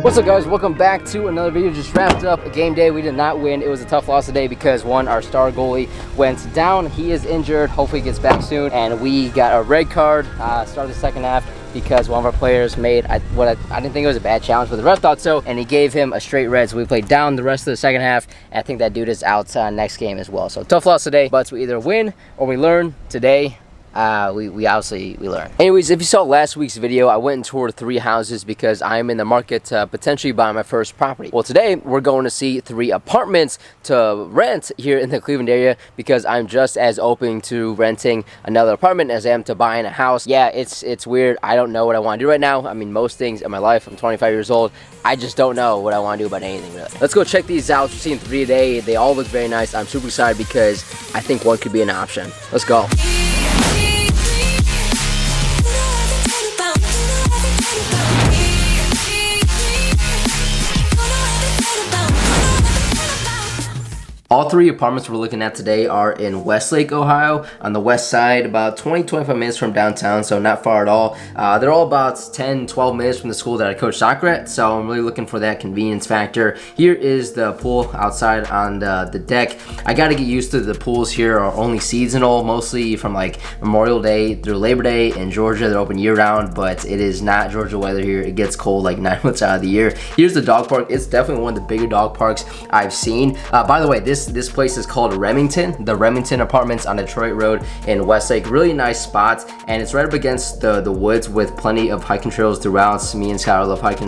What's up, guys? Welcome back to another video. Just wrapped up a game day. We did not win. It was a tough loss today because one, our star goalie went down. He is injured. Hopefully he gets back soon. And we got a red card start of the second half because one of our players made I didn't think it was a bad challenge, but the ref thought so, and he gave him a straight red. So we played down the rest of the second half. And I think that dude is out next game as well. So tough loss today, but we either win or we learn today. We obviously learn. Anyways, if you saw last week's video, I went and toured 3 houses because I'm in the market to potentially buy my first property. Well, today we're going to see 3 apartments to rent here in the Cleveland area because I'm just as open to renting another apartment as I am to buying a house. Yeah, it's weird. I don't know what I want to do right now. I mean, most things in my life, I'm 25 years old. I just don't know what I want to do about anything, really. Let's go check these out. We're seeing 3 today. They all look very nice. I'm super excited because I think one could be an option. Let's go. All 3 apartments we're looking at today are in Westlake, Ohio, on the west side, about 20-25 minutes from downtown, so not far at all. They're all about 10-12 minutes from the school that I coach soccer at, so I'm really looking for that convenience factor. Here is the pool outside on the deck. I got to get used to the pools here are only seasonal, mostly from like Memorial Day through Labor Day. In Georgia, they're open year-round, but it is not Georgia weather here. It gets cold like 9 months out of the year. Here's the dog park. It's definitely one of the bigger dog parks I've seen. By the way, this place is called Remington, the Remington Apartments on Detroit Road in Westlake. Really nice spot, and it's right up against the woods with plenty of hiking trails throughout. Me and Skylar love hiking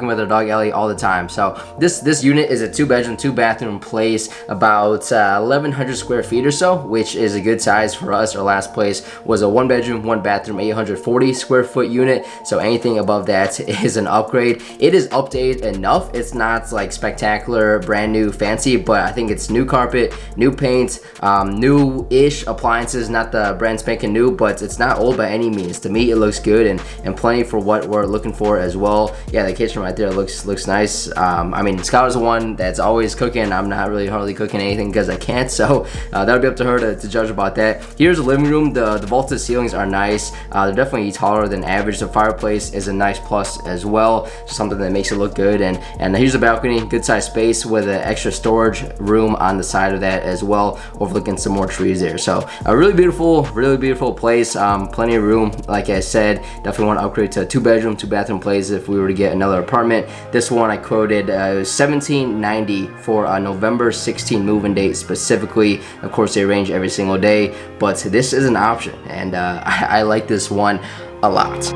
with our dog Ellie all the time. So this unit is a 2-bedroom, 2-bathroom place, about 1,100 square feet or so, which is a good size for us. Our last place was a 1-bedroom, 1-bathroom, 840 square foot unit. So anything above that is an upgrade. It is updated enough. It's not like spectacular, brand new, fancy, but I think it's new carpet, new paint, new-ish appliances, not the brand spanking new, but it's not old by any means. To me, it looks good and plenty for what we're looking for as well. Yeah, the kitchen right there looks nice. I mean, Skylar's the one that's always cooking. I'm not really hardly cooking anything because I can't, so that'll be up to her to judge about that. Here's the living room. The vaulted ceilings are nice. They're definitely taller than average. The fireplace is a nice plus as well, something that makes it look good. And here's the balcony, good size space with an extra storage room on the side of that as well, overlooking some more trees there. So a really beautiful place. Plenty of room. Like I said, definitely want to upgrade to a 2-bedroom, 2-bathroom place if we were to get another apartment. This one I quoted $1,790 for a November 16 move-in date specifically. Of course, they range every single day, but this is an option, and I like this one a lot.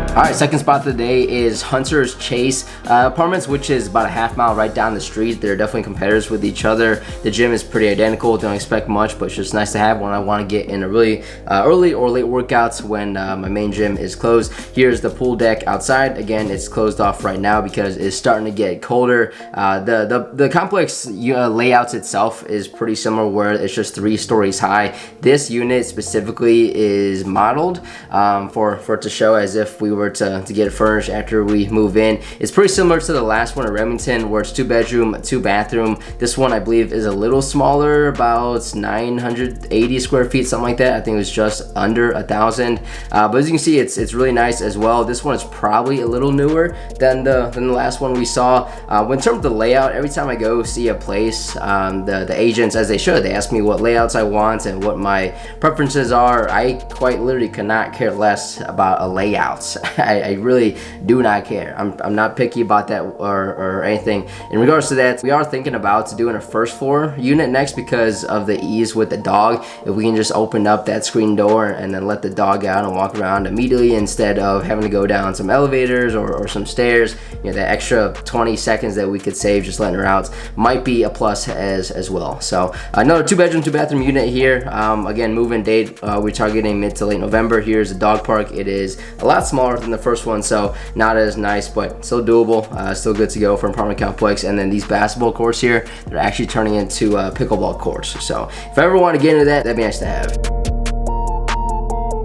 Alright, second spot of the day is Hunter's Chase Apartments, which is about a half mile right down the street. They're definitely competitors with each other. The gym is pretty identical. Don't expect much, but it's just nice to have when I want to get in a really early or late workouts when my main gym is closed. Here's the pool deck outside. Again, it's closed off right now because it's starting to get colder. The complex layouts itself is pretty similar, where it's just 3 stories high. This unit specifically is modeled for it to show as if we were to get it furnished after we move in. It's pretty similar to the last one in Remington, where it's 2-bedroom, 2-bathroom. This one I believe is a little smaller, about 980 square feet, something like that. I think it was just under 1,000. But as you can see, it's really nice as well. This one is probably a little newer than the last one we saw. In terms of the layout, every time I go see a place, the agents, as they should, they ask me what layouts I want and what my preferences are. I quite literally could not care less about a layout. I really do not care. I'm not picky about that or anything. In regards to that, we are thinking about doing a first floor unit next because of the ease with the dog. If we can just open up that screen door and then let the dog out and walk around immediately instead of having to go down some elevators or some stairs, you know, that extra 20 seconds that we could save just letting her out might be a plus as well. So another 2-bedroom, 2-bathroom unit here. Again, move-in date, we're targeting mid to late November. Here's the dog park. It is a lot smaller than the first one, so not as nice, but still doable, still good to go for an apartment complex. And then these basketball courts here, they're actually turning into pickleball courts. So if I ever want to get into that, that'd be nice to have.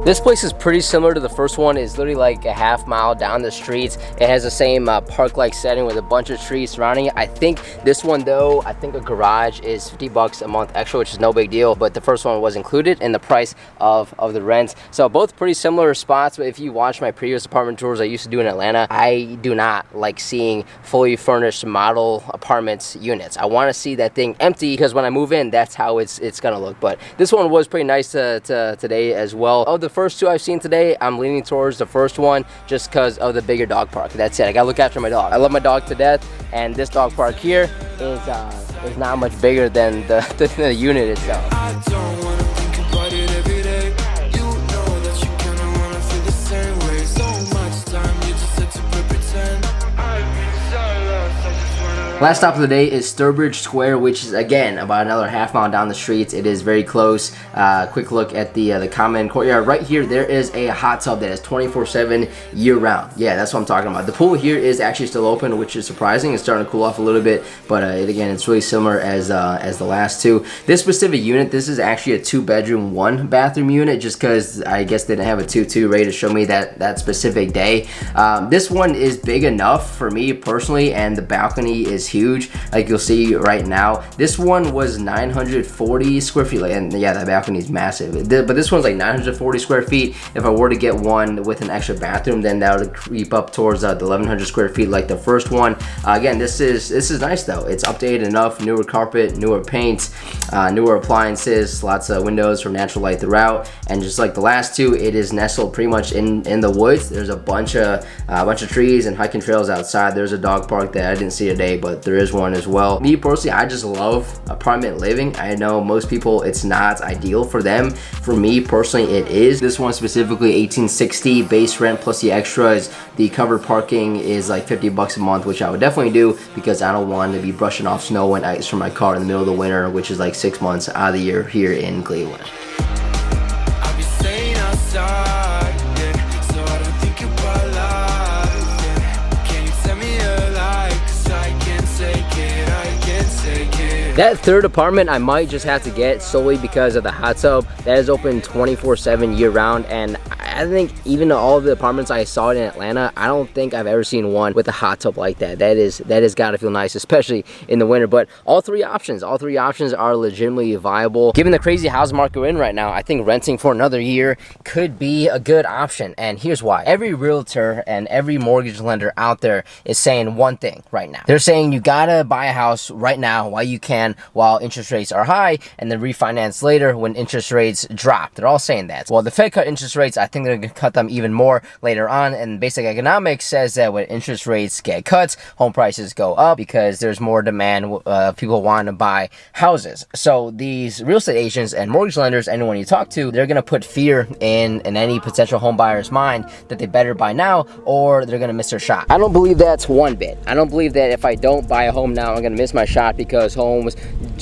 This place is pretty similar to the first one. It's literally like a half mile down the streets. It has the same park-like setting with a bunch of trees surrounding it. I think this one though, I think a garage is 50 bucks a month extra, which is no big deal, but the first one was included in the price of the rent. So both pretty similar spots, but if you watch my previous apartment tours I used to do in Atlanta, I do not like seeing fully furnished model apartments units. I want to see that thing empty, because when I move in, that's how it's gonna look. But this one was pretty nice today as well. Of the first two I've seen today, I'm leaning towards the first one just because of the bigger dog park. That's it. I gotta look after my dog. I love my dog to death, and this dog park here is not much bigger than the unit itself. I don't wanna think about it every day. You know that you kinda wanna feel the same way. So much time you just had to pretend. I've been so lost, I just wanna. Last stop of the day is Sturbridge Square, which is again about another half mile down the streets. It is very close. Quick look at the common courtyard. Right here, there is a hot tub that is 24/7 year round. Yeah, that's what I'm talking about. The pool here is actually still open, which is surprising. It's starting to cool off a little bit, but again, it's really similar as the last two. This specific unit, this is actually a 2-bedroom, 1-bathroom unit, just because I guess they didn't have a 2-2 ready to show me that specific day. This one is big enough for me personally, and the balcony is huge, like you'll see right now. This one was 940 square feet, and yeah, that balcony is massive. But this one's like 940 square feet. If I were to get one with an extra bathroom, then that would creep up towards the 1100 square feet like the first one. Again, this is nice though. It's updated enough. Newer carpet, newer paint, newer appliances, lots of windows for natural light throughout. And just like the last two, it is nestled pretty much in the woods. There's a bunch of trees and hiking trails outside. There's a dog park that I didn't see today, but there is one as well. Me personally, I just love apartment living. I know most people it's not ideal for them. For me personally, it is. This one specifically, 1860 base rent plus the extras. The covered parking is like 50 bucks a month, which I would definitely do because I don't want to be brushing off snow and ice from my car in the middle of the winter, which is like 6 months out of the year here in Cleveland. I'll be staying outside, yeah, so I don't think about life, yeah. Can you tell me a lie? 'Cause I can't take it, I can't take it. That third apartment I might just have to get solely because of the hot tub. That is open 24/7 year round, and I think even all of the apartments I saw in Atlanta, I don't think I've ever seen one with a hot tub like that. That has got to feel nice, especially in the winter. But all three options are legitimately viable. Given the crazy housing market we're in right now, I think renting for another year could be a good option. And here's why. Every realtor and every mortgage lender out there is saying one thing right now. They're saying you gotta buy a house right now while you can, while interest rates are high, and then refinance later when interest rates drop. They're all saying that. Well, the Fed cut interest rates. I think they're going to cut them even more later on, and basic economics says that when interest rates get cut, home prices go up because there's more demand. People want to buy houses. So these real estate agents and mortgage lenders, anyone you talk to, they're going to put fear in any potential home buyer's mind that they better buy now or they're going to miss their shot. I don't believe that's one bit. I don't believe that if I don't buy a home now, I'm going to miss my shot because homes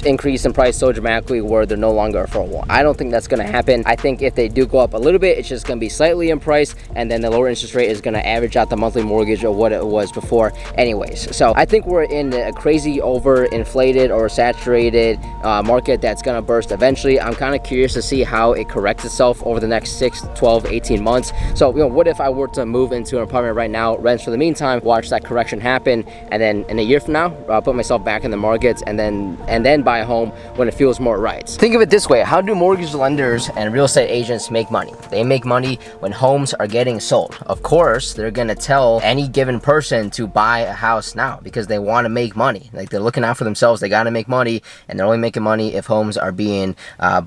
increase in price so dramatically where they're no longer affordable. I don't think that's going to happen. I think if they do go up a little bit, it's just going to be slightly in price, and then the lower interest rate is going to average out the monthly mortgage of what it was before anyways. So I think we're in a crazy overinflated or saturated market that's going to burst eventually. I'm kind of curious to see how it corrects itself over the next 6, 12, 18 months. So, what if I were to move into an apartment right now, rent for the meantime, watch that correction happen, and then in a year from now, I'll put myself back in the market and then buy a home when it feels more right. Think of it this way. How do mortgage lenders and real estate agents make money? They make money when homes are getting sold. Of course, they're gonna tell any given person to buy a house now because they want to make money. Like, they're looking out for themselves. They got to make money, and they're only making money if homes are being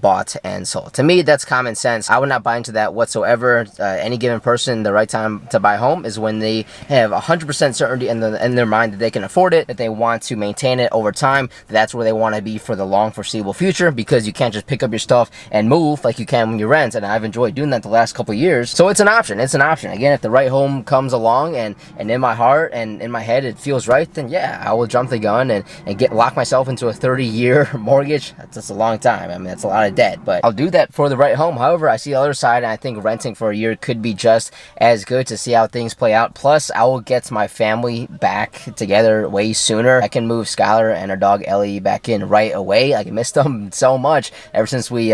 bought and sold. To me, that's common sense. I would not buy into that whatsoever. Any given person, the right time to buy a home is when they have 100% certainty in their mind that they can afford it, that they want to maintain it over time. That's where they want to be for the long foreseeable future, because you can't just pick up your stuff and move like you can when you rent. And I've enjoyed doing that the last couple of years. years. So it's an option. It's an option. Again, if the right home comes along and in my heart and in my head it feels right, then yeah, I will jump the gun and lock myself into a 30-year mortgage. That's a long time. I mean, that's a lot of debt, but I'll do that for the right home. However, I see the other side, and I think renting for a year could be just as good to see how things play out. Plus, I will get my family back together way sooner. I can move Skylar and our dog Ellie back in right away. I missed them so much ever since we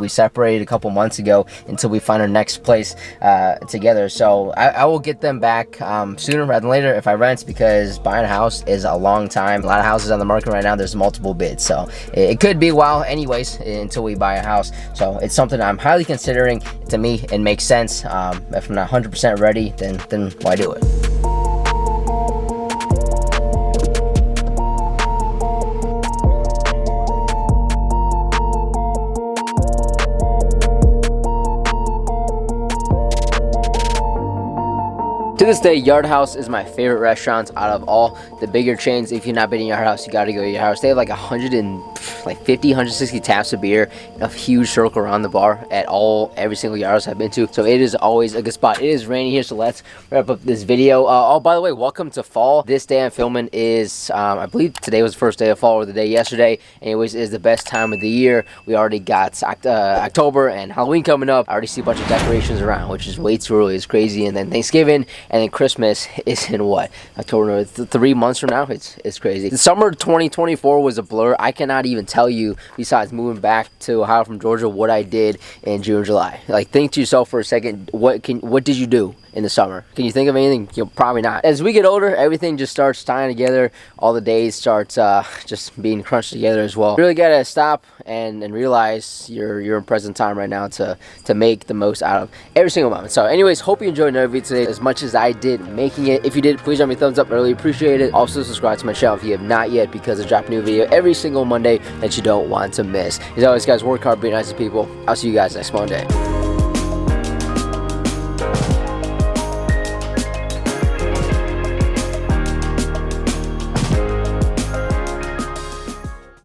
separated a couple months ago until we find our next place together. So I will get them back sooner rather than later if I rent, because buying a house is a long time. A lot of houses on the market right now, there's multiple bids, so it could be a while anyways until we buy a house. So it's something I'm highly considering. To me, it makes sense. If I'm not 100% ready, then why do it? To this day, Yard House is my favorite restaurant out of all the bigger chains. If you've not been in Yard House, you got to go to Yard House. They have like 150, 160 taps of beer, a huge circle around the bar at every single Yard House I've been to. So it is always a good spot. It is raining here, so let's wrap up this video. Oh, by the way, welcome to fall. This day I'm filming is, I believe today was the first day of fall, or the day yesterday. Anyways, is the best time of the year. We already got October and Halloween coming up. I already see a bunch of decorations around, which is way too early. It's crazy. And then Thanksgiving. And then Christmas is in what? October, 3 months from now? It's crazy. The summer 2024 was a blur. I cannot even tell you, besides moving back to Ohio from Georgia, what I did in June, July. Like, think to yourself for a second, what did you do in the summer? Can you think of anything? Probably not. As we get older, everything just starts tying together. All the days starts just being crunched together as well. You really gotta stop and realize you're in present time right now to make the most out of every single moment. So anyways, hope you enjoyed another video today as much as I did making it. If you did, please drop me a thumbs up. I really appreciate it. Also subscribe to my channel if you have not yet, because I drop a new video every single Monday that you don't want to miss. As always, guys, work hard, be nice to people. I'll see you guys next Monday.